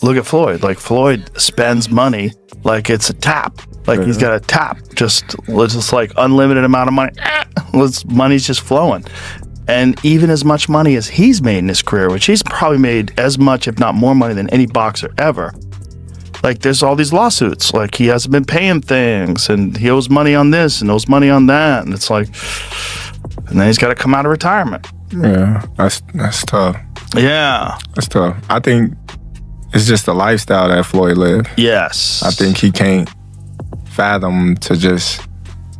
look at Floyd. Like, Floyd spends money like it's a tap. Like, he's got a tap, just like unlimited amount of money. Money's just flowing. And even as much money as he's made in his career, which he's probably made as much, if not more money than any boxer ever. Like, there's all these lawsuits. Like, he hasn't been paying things, and he owes money on this and owes money on that. And it's like, and then he's got to come out of retirement. Yeah, that's tough. Yeah. That's tough. I think it's just the lifestyle that Floyd lived. Yes. I think he can't fathom to just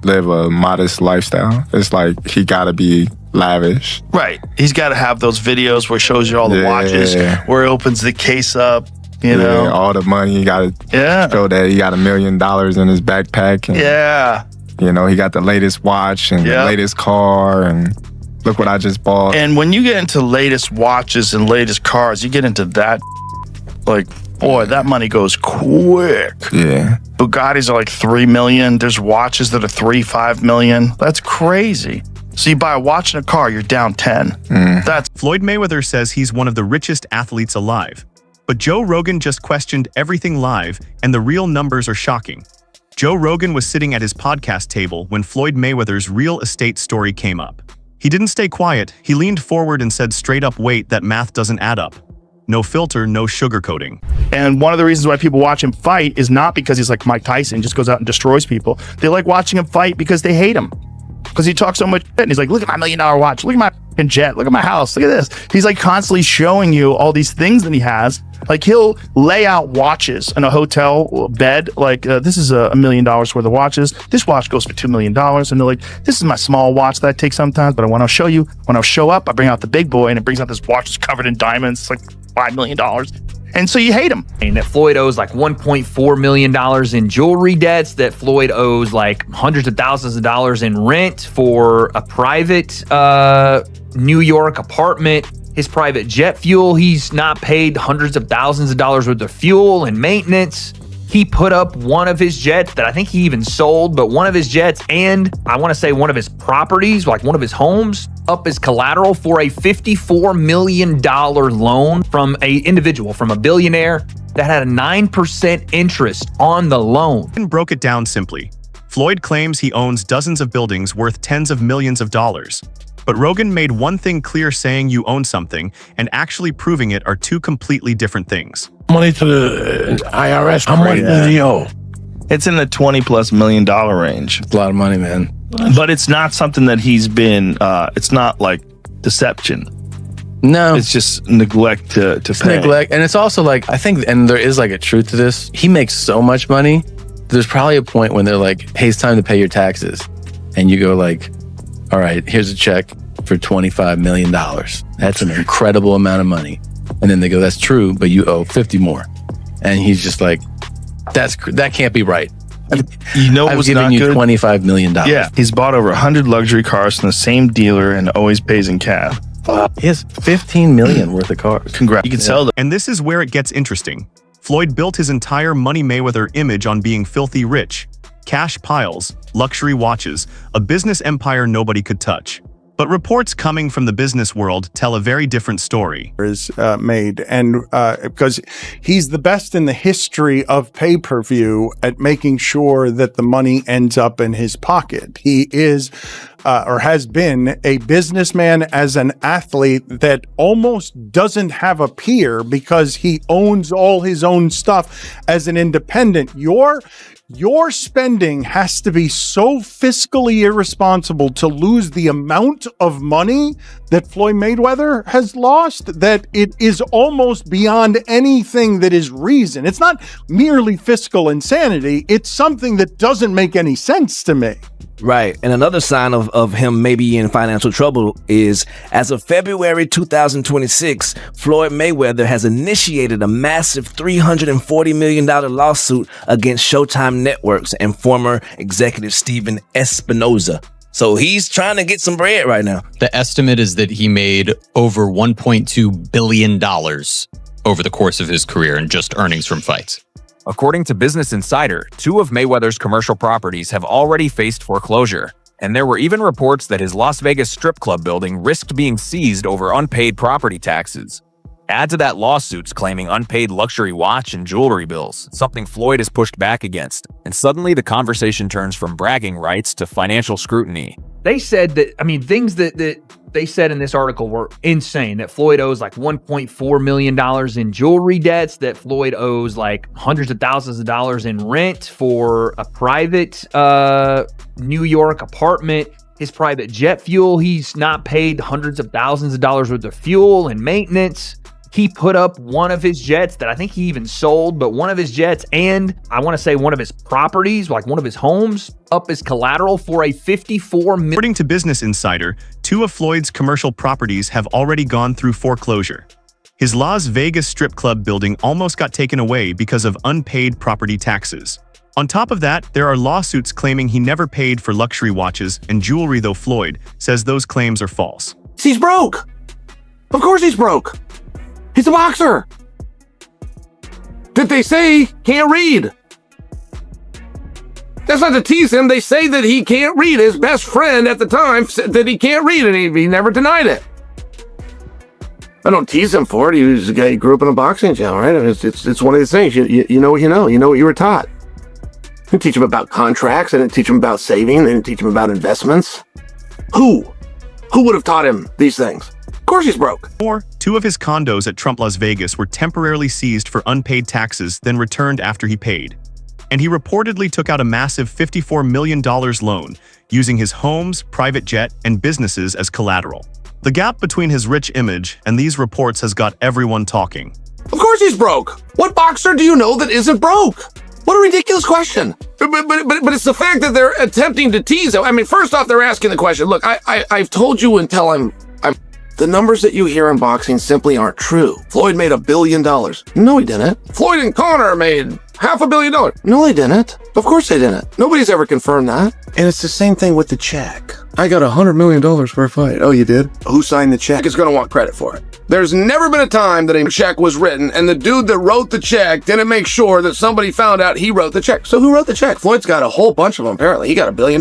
live a modest lifestyle. It's like he got to be lavish. Right. He's got to have those videos where he shows you all the watches, where he opens the case up, you know. All the money. He got to show that he got $1 million in his backpack. And, you know, he got the latest watch and the latest car, and look what I just bought. And when you get into latest watches and latest cars, you get into that, like, boy, that money goes quick. Yeah. Bugattis are like 3 million. There's watches that are 3-5 million. That's crazy. So you buy a watch and a car, you're down 10. That's Floyd Mayweather says he's one of the richest athletes alive. But Joe Rogan just questioned everything live, and the real numbers are shocking. Joe Rogan was sitting at his podcast table when Floyd Mayweather's real estate story came up. He didn't stay quiet. He leaned forward and said straight up, wait, that math doesn't add up. No filter, no sugarcoating. And one of the reasons why people watch him fight is not because he's like Mike Tyson, just goes out and destroys people. They like watching him fight because they hate him. Because he talks so much shit, and he's like, look at my $1 million watch, look at my fucking jet, look at my house, look at this. He's like constantly showing you all these things that he has. Like, he'll lay out watches in a hotel bed. Like, this is $1 million worth of watches. This watch goes for $2 million. And they're like, this is my small watch that I take sometimes, but when I show you, when I show up, I bring out the big boy, and it brings out this watch that's covered in diamonds. It's like $5 million. And so you hate him. And that Floyd owes like $1.4 million in jewelry debts, that Floyd owes like hundreds of thousands of dollars in rent for a private New York apartment. His private jet fuel, he's not paid hundreds of thousands of dollars worth of fuel and maintenance. He put up one of his jets that I think he even sold, but one of his jets, and I want to say one of his properties, like one of his homes, up as collateral for a $54 million loan from an individual, from a billionaire that had a 9% interest on the loan. And broke it down simply. Floyd claims he owns dozens of buildings worth tens of millions of dollars. But Rogan made one thing clear: saying you own something and actually proving it are two completely different things. Money to the IRS. How much does he owe? It's in the $20+ million range. It's a lot of money, man. But it's not something that he's been, it's not like deception. No. It's just neglect to pay. Neglect. And it's also like, I think, and there is like a truth to this. He makes so much money. There's probably a point when they're like, hey, it's time to pay your taxes. And you go like, all right, here's a check for $25 million. That's an incredible amount of money. And then they go, that's true, but you owe 50 more. And he's just like, that can't be right. You know, I've given you $25 million. Yeah, he's bought over 100 luxury cars from the same dealer and always pays in cash. He has $15 million worth of cars. Congrats. You can sell them. And this is where it gets interesting. Floyd built his entire Money Mayweather image on being filthy rich. Cash piles, luxury watches, a business empire nobody could touch. But reports coming from the business world tell a very different story. Is made, and because he's the best in the history of pay-per-view at making sure that the money ends up in his pocket. He is or has been a businessman as an athlete that almost doesn't have a peer because he owns all his own stuff as an independent. Your spending has to be so fiscally irresponsible to lose the amount of money that Floyd Mayweather has lost that it is almost beyond anything that is reason. It's not merely fiscal insanity. It's something that doesn't make any sense to me. Right. And another sign of him maybe in financial trouble is, as of February 2026, Floyd Mayweather has initiated a massive $340 million lawsuit against Showtime Networks and former executive Steven Espinoza. So he's trying to get some bread right now. The estimate is that he made over $1.2 billion over the course of his career in just earnings from fights. According to Business Insider, 2 of Mayweather's commercial properties have already faced foreclosure, and there were even reports that his Las Vegas strip club building risked being seized over unpaid property taxes. Add to that lawsuits claiming unpaid luxury watch and jewelry bills, something Floyd has pushed back against. And suddenly the conversation turns from bragging rights to financial scrutiny. They said that, I mean, things that they said in this article were insane. That Floyd owes like $1.4 million in jewelry debts, that Floyd owes like hundreds of thousands of dollars in rent for a private New York apartment. His private jet fuel, he's not paid hundreds of thousands of dollars worth of fuel and maintenance. He put up one of his jets that I think he even sold, but one of his jets and I want to say one of his properties, like one of his homes, up as collateral for a $54 million. According to Business Insider, 2 of Floyd's commercial properties have already gone through foreclosure. His Las Vegas strip club building almost got taken away because of unpaid property taxes. On top of that, there are lawsuits claiming he never paid for luxury watches and jewelry, though Floyd says those claims are false. He's broke. Of course he's broke. He's a boxer that they say can't read. That's not to tease him. They say that he can't read. His best friend at the time said that he can't read, and he never denied it. I don't tease him for it. He was a guy who grew up in a boxing gym, right? It's one of these things. You know what you know. You know what you were taught. I didn't teach him about contracts. I didn't teach him about saving. I didn't teach him about investments. Who would have taught him these things? Of course he's broke. 2 of his condos at Trump Las Vegas were temporarily seized for unpaid taxes, then returned after he paid. And he reportedly took out a massive $54 million loan, using his homes, private jet, and businesses as collateral. The gap between his rich image and these reports has got everyone talking. Of course he's broke. What boxer do you know that isn't broke? What a ridiculous question. But it's the fact that they're attempting to tease him. I mean, first off, they're asking the question. Look, I've told you until I'm the numbers that you hear in boxing simply aren't true. Floyd made $1 billion. No, he didn't. Floyd and Conor made $500 million. No, they didn't. Of course they didn't. Nobody's ever confirmed that. And it's the same thing with the check. I got $100 million for a fight. Oh, you did? Who signed the check is going to want credit for it. There's never been a time that a check was written and the dude that wrote the check didn't make sure that somebody found out he wrote the check. So who wrote the check? Floyd's got a whole bunch of them, apparently. He got $1 billion.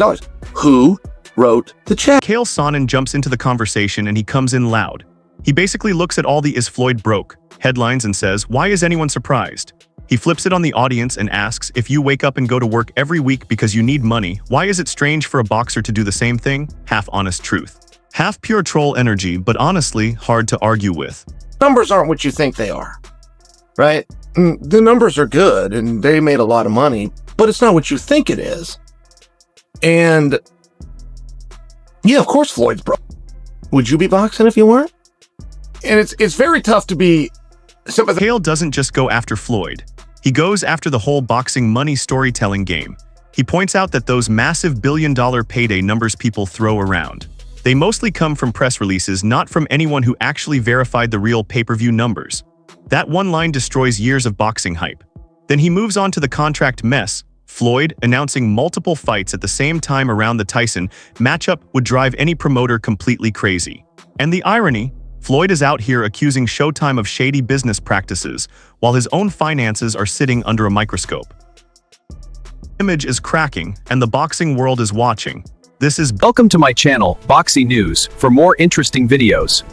Who wrote the check? Chael Sonnen jumps into the conversation and he comes in loud. He basically looks at all the "Is Floyd broke?" headlines and says, "Why is anyone surprised?" He flips it on the audience and asks, if you wake up and go to work every week because you need money, why is it strange for a boxer to do the same thing? Half honest truth. Half pure troll energy, but honestly, hard to argue with. Numbers aren't what you think they are, right? The numbers are good and they made a lot of money, but it's not what you think it is. And yeah, of course Floyd's broke. Would you be boxing if you weren't? And it's very tough to be sympathetic. Chael doesn't just go after Floyd. He goes after the whole boxing money storytelling game. He points out that those massive billion-dollar payday numbers people throw around, they mostly come from press releases, not from anyone who actually verified the real pay-per-view numbers. That one line destroys years of boxing hype. Then he moves on to the contract mess. Floyd announcing multiple fights at the same time around the Tyson matchup would drive any promoter completely crazy. And the irony, Floyd is out here accusing Showtime of shady business practices, while his own finances are sitting under a microscope. Image is cracking, and the boxing world is watching. This is Welcome to my channel, Boxi News, for more interesting videos.